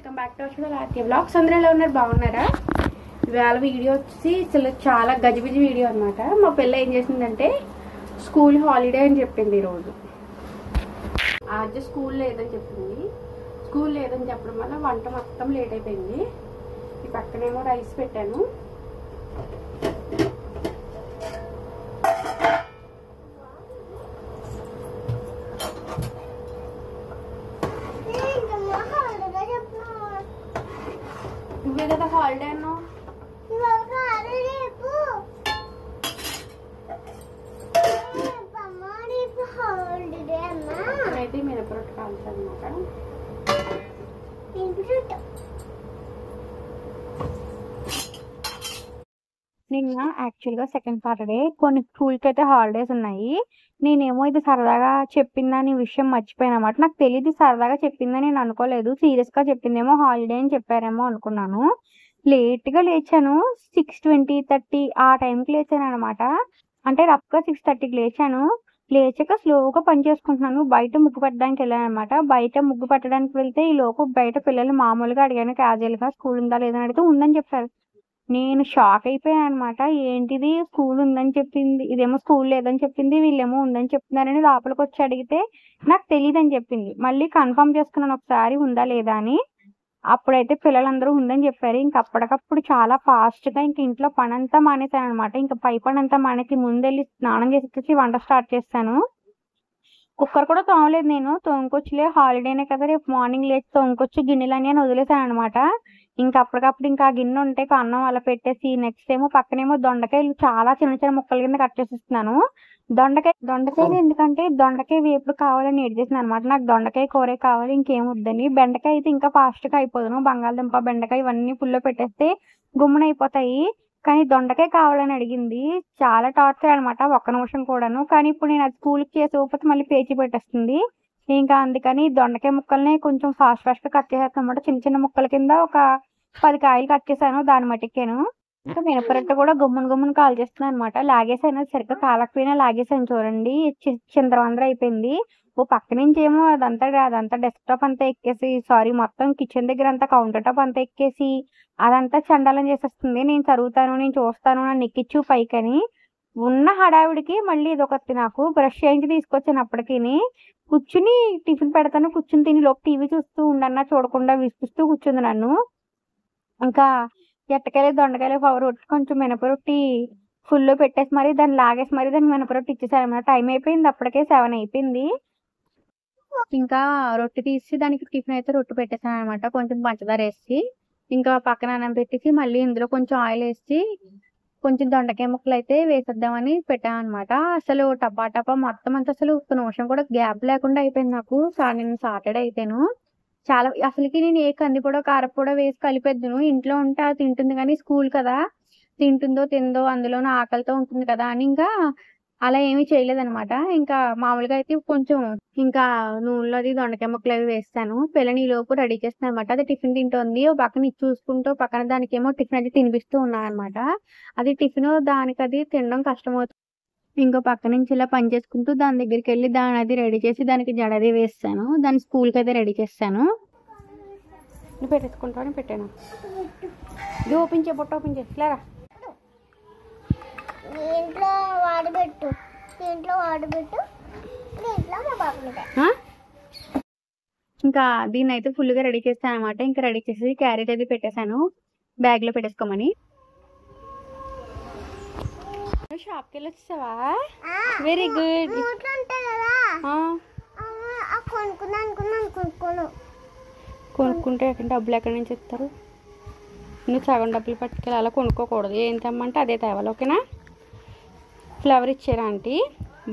Welcome back to our RK blogs. అందరూ ఎలా ఉన్నారు? బాగున్నారా? ఇవాళ వీడియో వచ్చి చాలా గజిబిజి వీడియో అనమాట. మా పిల్ల ఏం చేసిందంటే స్కూల్ హాలిడే అని చెప్పింది. ఈరోజు ఆజ్ స్కూల్ లేదని చెప్పింది. స్కూల్ లేదని చెప్పడం వల్ల వంట మొత్తం లేట్ అయిపోయింది. ఈ పక్కనేమో రైస్ పెట్టాను. నువ్వే కదా హాలిడే అన్నావు. అయితే మినపరొట్టు కాల్చాను అనమాట. నిన్న యాక్చువల్గా సెకండ్ సాటర్డే కొన్ని స్కూల్కి అయితే హాలిడేస్ ఉన్నాయి. నేనేమో ఇది సరదాగా చెప్పిందని విషయం మర్చిపోయాను అనమాట. నాకు తెలియదు సరదాగా చెప్పిందని నేను అనుకోలేదు. సీరియస్గా చెప్పిందేమో హాలిడే అని చెప్పారేమో అనుకున్నాను. లేట్గా లేచాను. 6:20, 30 ఆ టైంకి లేచాను అనమాట. అంటే రఫ్గా 6:30కి లేచాను. లేచాక స్లోగా పని చేసుకుంటున్నాను. బయట ముగ్గు పెట్టడానికి వెళ్ళాను అనమాట. బయట ముగ్గు పెట్టడానికి వెళ్తే ఈ లోపు బయట పిల్లలు మామూలుగా అడిగాను క్యాజువల్గా స్కూల్ ఉందా లేదని అడిగితే ఉందని చెప్పారు. నేను షాక్ అయిపోయాను అనమాట. ఏంటిది స్కూల్ ఉందని చెప్పింది, ఇదేమో స్కూల్ లేదని చెప్పింది, వీళ్ళేమో ఉందని చెప్తున్నారని లోపలికి వచ్చి అడిగితే నాకు తెలియదు అని చెప్పింది. మళ్ళీ కన్ఫర్మ్ చేసుకున్నాను ఒకసారి ఉందా లేదా అని. అప్పుడైతే పిల్లలందరూ ఉందని చెప్పారు. ఇంక అప్పటికప్పుడు చాలా ఫాస్ట్గా ఇంక ఇంట్లో పని అంతా మానేశాను అనమాట. ఇంకా పై పని అంతా మానేసి ముందెళ్ళి స్నానం చేసి వంట స్టార్ట్ చేస్తాను. కుక్కర్ కూడా తోమలేదు నేను. తోముకొచ్చిలే హాలిడేనే కదా రేపు మార్నింగ్ లేచి తోముకొచ్చి గిన్నెలన్నీ అని వదిలేసాను అనమాట. ఇంకా అప్పటికప్పుడు ఇంకా ఆ గిన్నె ఉంటే అన్నం అలా పెట్టేసి నెక్స్ట్ ఏమో పక్కనేమో దొండకాయలు చాలా చిన్న చిన్న ముక్కల కింద కట్ చేసిస్తున్నాను. దొండకాయలు ఎందుకంటే దొండకాయ వేపుడు కావాలని ఏడ్చేసింది అనమాట. నాకు దొండకాయ కూరే కావాలి, ఇంకేం వద్దని. బెండకాయ అయితే ఇంకా ఫాస్ట్గా అయిపోదును. బంగాళదుంప బెండకాయ ఇవన్నీ పుల్లో పెట్టేస్తే గుమ్మున అయిపోతాయి. కానీ దొండకాయ కావాలని అడిగింది. చాలా టార్చర్ అనమాట, ఒక్క నిమిషం కూడాను. కానీ ఇప్పుడు నేను అది స్కూల్కి చేసి ఊపితే మళ్ళీ పేచి పెట్టేస్తుంది. ఇంకా అందుకని దొండకాయ ముక్కల్ని కొంచెం ఫాస్ట్గా కట్ చేసేస్తాను అనమాట. చిన్న చిన్న ముక్కల కింద ఒక 10 కాయలు కట్ చేశాను. దాన్ని మట్టికాను. ఇంకా మినపరొట్టు కూడా గుమ్మును కాల్ చేస్తున్నాను అనమాట. లాగేసాను, సరిగ్గా కాలకపోయినా లాగేసాను చూడండి. చిందరవందర అయిపోయింది. ఓ పక్క నుంచి ఏమో అదంతా డెస్క్టాప్ అంతా ఎక్కేసి మొత్తం కిచెన్ దగ్గర అంతా కౌంటర్ టాప్ అంతా ఎక్కేసి అదంతా చండాలం చేసేస్తుంది. నేను చదువుతాను, నేను చూస్తాను, నన్ను ఎక్కించు పైకని ఉన్న హడావిడికి మళ్ళీ ఇదొకటి. నాకు బ్రష్ చేయించి తీసుకొచ్చాను. అప్పటికి కూర్చుని టిఫిన్ పెడతాను, కూర్చుని తిని లోపు టీవీ చూస్తూ ఉండన్నా చూడకుండా విసిపిస్తూ కూర్చుంది నన్ను. ఇంకా ఎట్టకాయలు దొండకాయలు పవర్ రొట్టి కొంచెం మినపరొట్టి ఫుల్లో పెట్టేసి మరి దాన్ని లాగేసి మరి దాన్ని మినపరొట్టి ఇచ్చేసారు అనమాట. టైం అయిపోయింది, అప్పటికే 7 అయిపోయింది. ఇంకా రొట్టె తీసి దానికి టిఫిన్ అయితే రొట్టె పెట్టేసాను అనమాట. కొంచెం పంచదార వేసి ఇంకా పక్కన అన్నం పెట్టేసి మళ్ళీ ఇందులో కొంచెం ఆయిల్ వేసి కొంచెం దొండకాయ ముక్కలు అయితే వేసేద్దామని పెట్టాను అనమాట. అసలు టపా మొత్తం అంతా అసలు ఒక్క నిమిషం కూడా గ్యాప్ లేకుండా అయిపోయింది నాకు. నేను సాటర్డే అయితేను చాలా అసలుకి నేను ఏ కందిపొడో కారపొడో వేసి కలిపేద్దును. ఇంట్లో ఉంటే అది తింటుంది కానీ స్కూల్ కదా తింటుందో తిందో అందులోనూ ఆకలితో ఉంటుంది కదా అని ఇంకా అలా ఏమీ చేయలేదనమాట. ఇంకా మామూలుగా అయితే కొంచెం ఇంకా నూనెలో అది దొండకాయ ముక్కలు అవి వేస్తాను. పిల్లని లోపు రెడీ చేస్తాను అనమాట. అది టిఫిన్ తింటుంది. ఓ పక్కన ఇది చూసుకుంటూ పక్కన దానికేమో టిఫిన్ అది తినిపిస్తూ ఉన్నాను అనమాట. అది టిఫిన్ దానికి అది తినడం కష్టమవుతుంది. ఇంకో పక్క నుంచి ఇలా పని చేసుకుంటూ దాని దగ్గరికి వెళ్ళి దాని అది రెడీ చేసి దానికి జడది వేస్తాను. దాని స్కూల్కి అయితే రెడీ చేస్తాను. నువ్వు పెట్టేసుకుంటావు పెట్టాను. ఇది ఓపెన్ చేయ బొట్ట ఓపెన్ చేసిలారా. ఇంకా దీన్ని అయితే ఫుల్గా రెడీ చేస్తాను అనమాట. ఇంకా రెడీ చేసి క్యారెట్ అది పెట్టేశాను బ్యాగ్లో పెట్టేసుకోమని. షాప్కి వెళ్ళి వచ్చేసావా? Very good. కొనుక్కుంటే డబ్బులు ఎక్కడి నుంచి ఇస్తారు? నువ్వు సగం డబ్బులు పట్టుకెళ్ళి అలా కొనుక్కోకూడదు. ఏం తెమ్మంటే అదే తేవాలి, ఓకేనా? ఫ్లవర్ ఇచ్చారా ఆంటీ?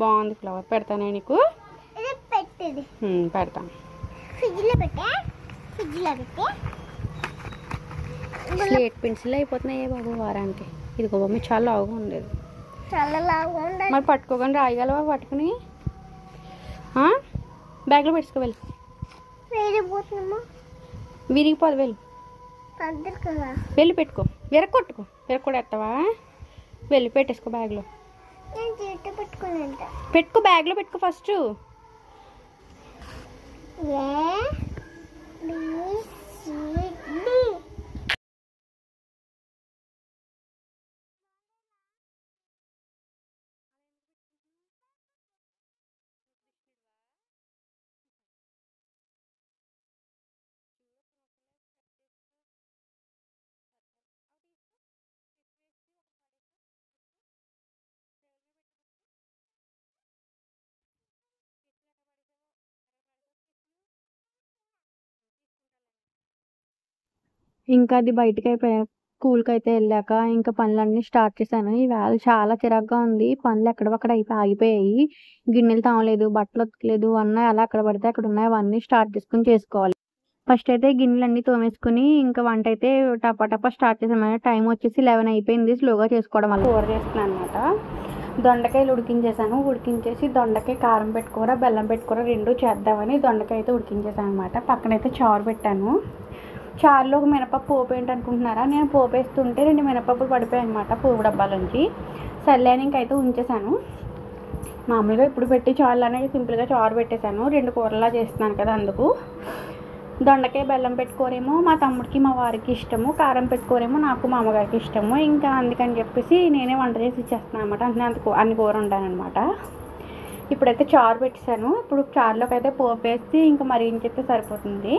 బాగుంది ఫ్లవర్. పెడతానే నీకు పెడతాను. స్లేట్ పెన్సిల్ అయిపోతున్నాయి బాబు వారానికి. ఇది బొమ్మ చాలా లావుగా ఉండేది. మరి పట్టుకోగానే రాయగలవా? పట్టుకుని బ్యాగ్లో పెట్టుకో వెళ్ళి. విరిగిపోదు వెళ్ళి పెట్టుకో. విరగొట్టుకో. విరగొడేస్తావా? వెళ్ళి పెట్టేసుకో బ్యాగ్లో. పెట్టుకో బ్యాగ్లో పెట్టుకో ఫస్ట్. A B C ఇంకా అది బయటకైపోయా స్కూల్‌కైతే ఎళ్ళాక ఇంకా పనులన్నీ స్టార్ట్ చేశాను. ఈవేళ చాలా చిరాకుగా ఉంది. పనులు ఎక్కడివక్కడ ఆగిపోయాయి. గిన్నెలు తోమలేదు, బట్టలు ఉతకలేదు, అన్నీ అలా ఎక్కడ పడితే అక్కడ ఉన్నాయి. అవన్నీ స్టార్ట్ చేసుకోవాలి. ఫస్ట్ అయితే గిన్నెలన్నీ తోమేసుకొని ఇంకా వంటైతే టపా టపా స్టార్ట్ చేశాను. టైం వచ్చేసి 11 అయిపోయింది. స్లోగా చేసుకోవడం వల్ల కూర చేస్తున్నానన్నమాట. దొండకాయలు ఉడికించేసాను. ఉడికించేసి దొండకాయ కారం పెట్టి కూర, బెల్లం పెట్టి కూర 2 చేద్దామని దొండకాయ అయితే ఉడికించేసాను అనమాట. పక్కనైతే చారు పెట్టాను. చారులో ఒక మినపప్పు పోపు ఏంటనుకుంటున్నారా, నేను పోపు వేస్తుంటే 2 మినపప్పులు పడిపోయాయి అనమాట పోపు డబ్బాలోంచి. సర్లే అని ఇంకైతే ఉంచేసాను. మామూలుగా ఇప్పుడు పెట్టి చారులు అనేది సింపుల్గా చారు పెట్టేశాను. 2 కూరలా చేస్తున్నాను కదా అందుకు. దొండకాయ బెల్లం పెట్టుకోరేమో మా తమ్ముడికి మా వారికి ఇష్టము, కారం పెట్టుకోరేమో నాకు మా అమ్మగారికి ఇష్టము. ఇంకా అందుకని చెప్పేసి నేనే వంట చేసి ఇచ్చేస్తున్నాను అనమాట. అంటే అన్ని కూర ఉంటానన్నమాట. ఇప్పుడైతే చారు పెట్టేశాను. ఇప్పుడు చారులోకి అయితే పోపు వేసి ఇంకా మరిగించేస్తే సరిపోతుంది.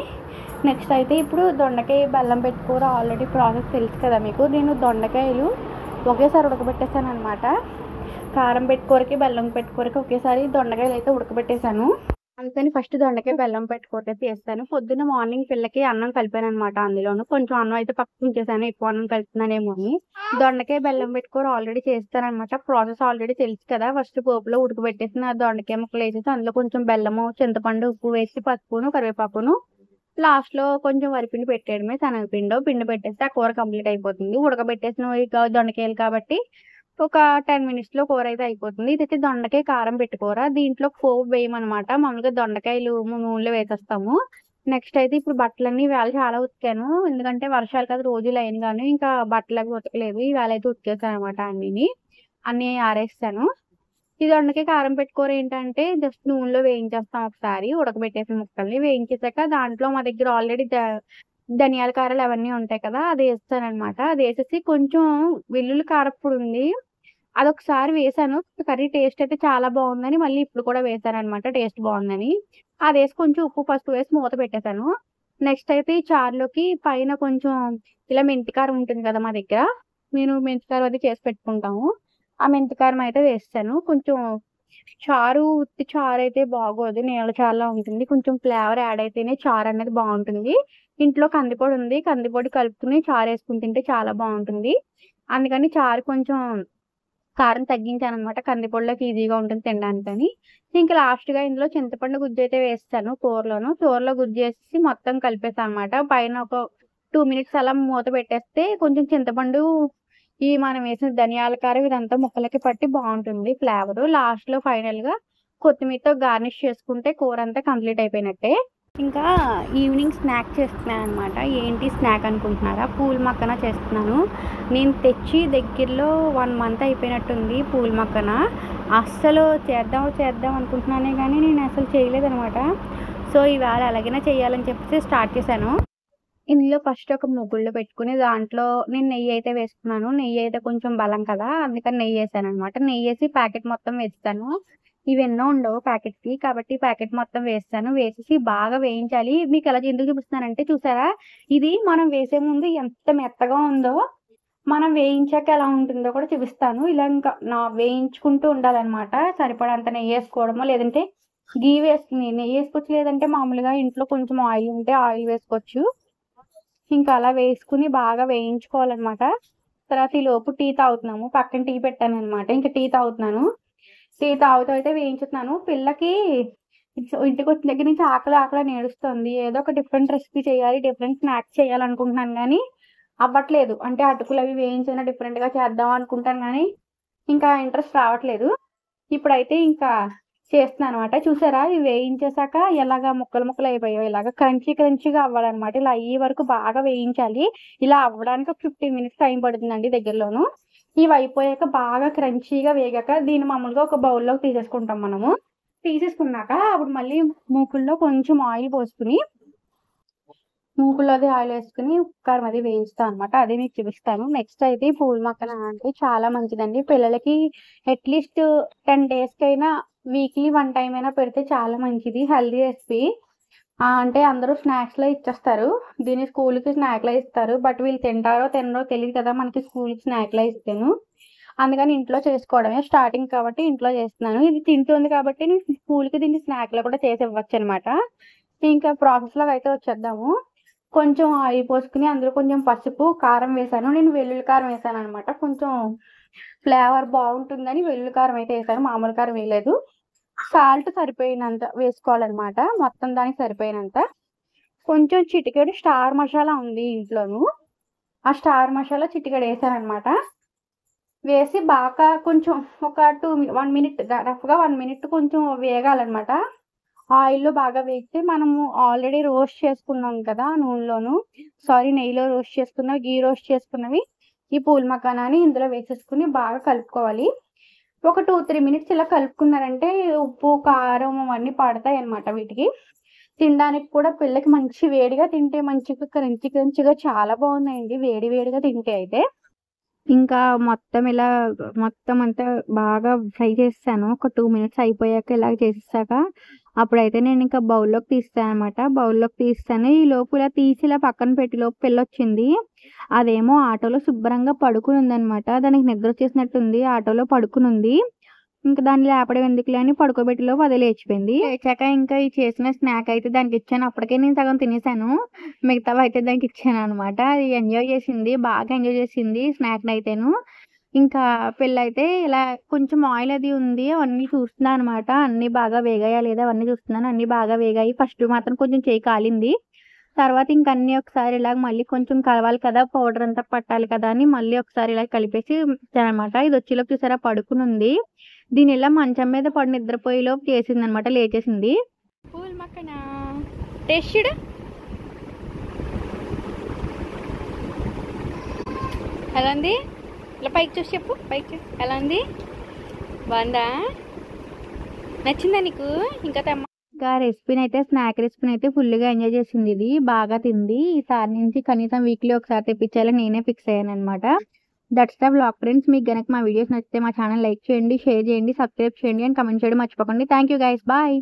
నెక్స్ట్ అయితే ఇప్పుడు దొండకాయ బెల్లం పెట్టుకోర ఆల్రెడీ ప్రాసెస్ తెలుసు కదా మీకు. నేను దొండకాయలు ఒకేసారి ఉడకబెట్టేసాను అనమాట. కారం పెట్టుకోరకి బెల్లం పెట్టుకోరకి ఒకేసారి దొండకాయలు అయితే ఉడకబెట్టేశాను. అందుకని ఫస్ట్ దొండకాయ బెల్లం పెట్టుకోరకైతే వేస్తాను. పొద్దున్న మార్నింగ్ పిల్లకి అన్నం కలిపాను అనమాట. అందులోను కొంచెం అన్నం అయితే పక్కన ఉంచేసాను, ఎక్కువ అన్నం కలుపుతున్నానేమో అని. దొండకాయ బెల్లం పెట్టుకోర ఆల్రెడీ చేస్తానమాట. ప్రాసెస్ ఆల్రెడీ తెలుసు కదా. ఫస్ట్ పోపులో ఉడకబెట్టేసిన దొండకాయ ముక్కలు వేసేసి అందులో కొంచెం బెల్లము, చింతపండు, ఉప్పు వేసి పసుపును కరివేపాకును లాస్ట్లో కొంచెం వరిపిండి పెట్టేయడమే. శనగపిండి పిండి పెట్టేస్తే ఆ కూర కంప్లీట్ అయిపోతుంది. ఉడకబెట్టేసిన దొండకాయలు కాబట్టి ఒక 10 మినిట్స్లో కూర అయితే అయిపోతుంది. ఇదైతే దొండకాయ కారం పెట్టుకోర. దీంట్లో పోపు వేయమనమాట. మామూలుగా దొండకాయలు నూనెలో వేసేస్తాము. నెక్స్ట్ అయితే ఇప్పుడు బట్టలన్నీ ఈవేళ చాలా ఉతికాను. ఎందుకంటే వర్షాలు కదా రోజులు అయిన కానీ ఇంకా బట్టలు అవి ఉతకలేదు. ఈవేళ అయితే ఉతికేసాను అనమాట. అన్నీ ఆరేస్తాను. ఈ దొండకాయ కారం పెట్టుకోర ఏంటంటే జస్ట్ నూనెలో వేయించేస్తాం ఒకసారి. ఉడకబెట్టేసిన ముక్కల్ని వేయించేసాక దాంట్లో మా దగ్గర ఆల్రెడీ ధనియాల కారాలు అవన్నీ ఉంటాయి కదా, అది వేస్తానమాట. అది వేసేసి కొంచెం వెల్లుల్లి కారప్పొడి ఉంది, అదొకసారి వేసాను. కర్రీ టేస్ట్ అయితే చాలా బాగుందని మళ్ళీ ఇప్పుడు కూడా వేసాననమాట, టేస్ట్ బాగుందని. అది వేసి కొంచెం ఉప్పు పసుపు వేసి మూత పెట్టేశాను. నెక్స్ట్ అయితే ఈ చారులోకి పైన కొంచెం ఇలా మెంతికారం ఉంటుంది కదా మా దగ్గర, నేను మెంతికారం అది చేసి పెట్టుకుంటాము. ఆ మెంతికారం అయితే వేస్తాను. కొంచెం చారు ఉత్తి చారు అయితే బాగోదు, నీళ్ళ చారులా ఉంటుంది. కొంచెం ఫ్లేవర్ యాడ్ అయితేనే చారు అనేది బాగుంటుంది. ఇంట్లో కందిపొడి ఉంది, కందిపొడి కలుపుకుని చారు వేసుకుని తింటే చాలా బాగుంటుంది. అందుకని చారు కొంచెం కారం తగ్గించానమాట. కందిపొడిలోకి ఈజీగా ఉంటుంది తినడానికని. ఇంకా లాస్ట్‌గా ఇందులో చింతపండు గుజ్జు అయితే వేస్తాను కూరలోను. కూరలో గుజ్జు వేసేసి మొత్తం కలిపేసాను అనమాట. పైన ఒక 2 మినిట్స్ అలా మూత పెట్టేస్తే కొంచెం చింతపండు, ఈ మనం వేసిన ధనియాల కారం ఇదంతా ముక్కలకి పట్టి బాగుంటుంది ఫ్లేవరు. లాస్ట్‌లో ఫైనల్‌గా కొత్తిమీరతో గార్నిష్ చేసుకుంటే కూర అంతా కంప్లీట్ అయిపోయినట్టే. ఇంకా ఈవినింగ్ స్నాక్ చేస్తున్నాను అనమాట. ఏంటి స్నాక్ అనుకుంటున్నారా, పూల మక్కన చేస్తున్నాను. నేను తెచ్చి దగ్గరలో 1 మంత్ అయిపోయినట్టుంది పూల మక్కన. అస్సలు చేద్దాం అనుకుంటున్నానే కానీ నేను అసలు చేయలేదనమాట. సో ఈవేళ ఎలాగైనా చేయాలని చెప్పేసి స్టార్ట్ చేశాను. ఇందులో ఫస్ట్ ఒక ముగ్గుళ్ళు పెట్టుకుని దాంట్లో నేను నెయ్యి అయితే వేసుకున్నాను. నెయ్యి అయితే కొంచెం బలం కదా, అందుకని నెయ్యి వేసాననమాట. నెయ్యి వేసి ప్యాకెట్ మొత్తం వేస్తాను. ఇవెన్నో ఉండవు ప్యాకెట్‌కి, కాబట్టి ప్యాకెట్ మొత్తం వేస్తాను. వేసేసి బాగా వేయించాలి. మీకు ఎలా ఎందుకు చూపిస్తున్నానంటే చూసారా, ఇది మనం వేసే ముందు ఎంత మెత్తగా ఉందో, మనం వేయించాక ఎలా ఉంటుందో కూడా చూపిస్తాను. ఇలా ఇంకా వేయించుకుంటూ ఉండాలనమాట. సరిపడంత నెయ్యి వేసుకోవడమో, లేదంటే నెయ్యి వేసుకోవచ్చు, లేదంటే మామూలుగా ఇంట్లో కొంచెం ఆయిల్ ఉంటే ఆయిల్ వేసుకోవచ్చు. ఇంకా అలా వేసుకుని బాగా వేయించుకోవాలనమాట. తర్వాత ఈలోపు టీ తాగుతున్నాము. పక్కన టీ పెట్టాననమాట. ఇంకా టీ తాగుతున్నాను. టీ తాగుతూ అయితే వేయించుతున్నాను. పిల్లకి ఇంటికొచ్చిన దగ్గర నుంచి ఆకలి ఏడుస్తుంది. ఏదో ఒక డిఫరెంట్ రెసిపీ చేయాలి, డిఫరెంట్ స్నాక్స్ చేయాలనుకుంటున్నాను కానీ అవ్వట్లేదు. అంటే అటుకులు అవి వేయించైనా డిఫరెంట్‌గా చేద్దాం అనుకుంటాను కానీ ఇంకా ఇంట్రెస్ట్ రావట్లేదు. ఇప్పుడైతే ఇంకా చేస్తున్నాననమాట. చూసారా, ఇవి వేయించేసాక ఎలాగా ముక్కలు అయిపోయాయో, ఇలాగా క్రంచీగా అవ్వాలనమాట. ఇలా అయ్యే వరకు బాగా వేయించాలి. ఇలా అవ్వడానికి ఒక 15 మినిట్స్ టైం పడుతుందండి దగ్గరలోను. ఇవి అయిపోయాక బాగా క్రంచీగా వేగాక దీన్ని మామూలుగా ఒక బౌల్‌లోకి తీసేసుకుంటాం మనము. తీసేసుకున్నాక అప్పుడు మళ్ళీ మూకుల్లో కొంచెం ఆయిల్ పోసుకుని, మూకుల్లో ఆయిల్ వేసుకుని కారం అది వేయించుతాం అనమాట. అది మీకు చూపిస్తాను. నెక్స్ట్ అయితే పూల మక్కన అంటే చాలా మంచిదండి. పిల్లలకి అట్లీస్ట్ 10 డేస్‌కైనా వీక్లీ 1 టైమ్ అయినా పెడితే చాలా మంచిది. Healthy recipe. అంటే అందరూ స్నాక్స్‌లో ఇచ్చేస్తారు. దీన్ని స్కూల్‌కి స్నాక్‌లా ఇస్తారు. బట్ వీళ్ళు తింటారో తినరో తెలీదు కదా మనకి స్కూల్‌కి స్నాక్‌లా ఇస్తేను. అందుకని ఇంట్లో చేసుకోవడమే. స్టార్టింగ్ కాబట్టి ఇంట్లో చేస్తున్నాను. ఇది తింటుంది కాబట్టి నేను స్కూల్‌కి దీన్ని స్నాక్‌లో కూడా చేసి ఇవ్వచ్చనమాట. ఇంకా ప్రాసెస్‌లోకి అయితే వచ్చేద్దాము. కొంచెం ఆయిల్ పోసుకుని అందులో కొంచెం పసుపు, కారం వేశాను. నేను వెల్లుల్లి కారం వేశాననమాట. కొంచెం ఫ్లేవర్ బాగుంటుందని వెల్లుల్లి కారం అయితే వేశాను. మామూలు కారం వేయలేదు. సాల్ట్ సరిపోయినంత వేసుకోవాలన్నమాట. మొత్తం దానికి సరిపోయినంత. కొంచెం చిటికెడు స్టార్ మసాలా ఉంది ఇంట్లోను. ఆ స్టార్ మసాలా చిటికెడు వేసాననమాట. వేసి బాగా కొంచెం ఒక 1 మినిట్ రఫ్గా 1 మినిట్ కొంచెం వేగాలన్నమాట. ఆయిల్లో బాగా వేగితే మనము ఆల్రెడీ రోస్ట్ చేసుకున్నాం కదా నెయ్యిలో రోస్ట్ చేసుకున్న గీ రోస్ట్ చేసుకున్నవి ఈ పూల్ మకానాని ఇందులో వేసేసుకుని బాగా కలుపుకోవాలి. ఒక 2-3 మినిట్స్ ఇలా కలుపుకున్నారంటే ఉప్పు, కారం అవన్నీ పడతాయి అన్నమాట వీటికి. తినడానికి కూడా పిల్లకి మంచి వేడిగా తింటే మంచిగా క్రంచిగా చాలా బాగున్నాయండి వేడి వేడిగా తింటే అయితే. ఇంకా మొత్తం అంతా బాగా ఫ్రై చేసేసాను. ఒక 2 మినిట్స్ అయిపోయాక ఇలాగ చేసేసాక అప్పుడైతే నేను ఇంకా బౌల్లోకి తీస్తానమాట. బౌల్లోకి తీస్తాను. ఈ లోపు ఇలా తీసి ఇలా పక్కన పెట్టి లోపు పిల్లొచ్చింది. అదేమో ఆటోలో శుభ్రంగా పడుకుని ఉందనమాట. దానికి నిద్ర వచ్చేసినట్టుంది. ఆటోలో పడుకుని ఉంది. ఇంకా దాన్ని లేపడం ఎందుకులే అని పడుకోబెట్టి లోపు అదే లేచిపోయింది. లేచాక ఇంకా ఈ చేసిన స్నాక్ అయితే దానికి ఇచ్చాను. అప్పటికే నేను సగం తినేసాను. మిగతావి అయితే దానికి ఇచ్చాను అనమాట. అది ఎంజాయ్ చేసింది. బాగా ఎంజాయ్ చేసింది స్నాక్ని అయితేను. ఇంకా పిల్లయితే ఇలా కొంచెం ఆయిల్ అది ఉంది. అవన్నీ చూస్తున్నా అనమాట. అన్నీ బాగా వేగాయా లేదా అవన్నీ చూస్తున్నాను. అన్నీ బాగా వేగాయి. ఫస్ట్ మాత్రం కొంచెం చేయి కాలింది. తర్వాత ఇంక అన్నీ ఒకసారి ఇలాగ మళ్ళీ కొంచెం కలవాలి కదా, పౌడర్ అంతా పట్టాలి కదా అని మళ్ళీ ఒకసారి ఇలా కలిపేసి ఇచ్చానమాట. ఇది వచ్చేలోపు చూసారా పడుకుని ఉంది. దీని ఇలా మంచం మీద పడి నిద్రపోయేలోపు చేసింది అనమాట. లేచేసింది. పూల్ మక్కన టేస్ట్ ఎలా ఉంది? ఇలా పైకి చూసి చెప్పు. పైకి చూసి ఎలా ఉంది? బాగుందా? నచ్చిందా నీకు? ఇంకా రెసిపీని అయితే స్నాక్ రెసిపీని అయితే ఫుల్గా ఎంజాయ్ చేసింది. ఇది బాగా తింది. ఈసారి నుంచి కనీసం వీక్లీ ఒకసారి తెప్పించాలని నేనే ఫిక్స్ అయ్యాను అనమాట. That's the vlog friends. మీకు గనక మా వీడియోస్ నచ్చితే మా ఛానల్ లైక్ చేయండి, షేర్ చేయండి, సబ్స్క్రైబ్ చేయండి అండ్ కమెంట్ చేయడం మర్చిపోకండి. Thank you guys. బాయ్.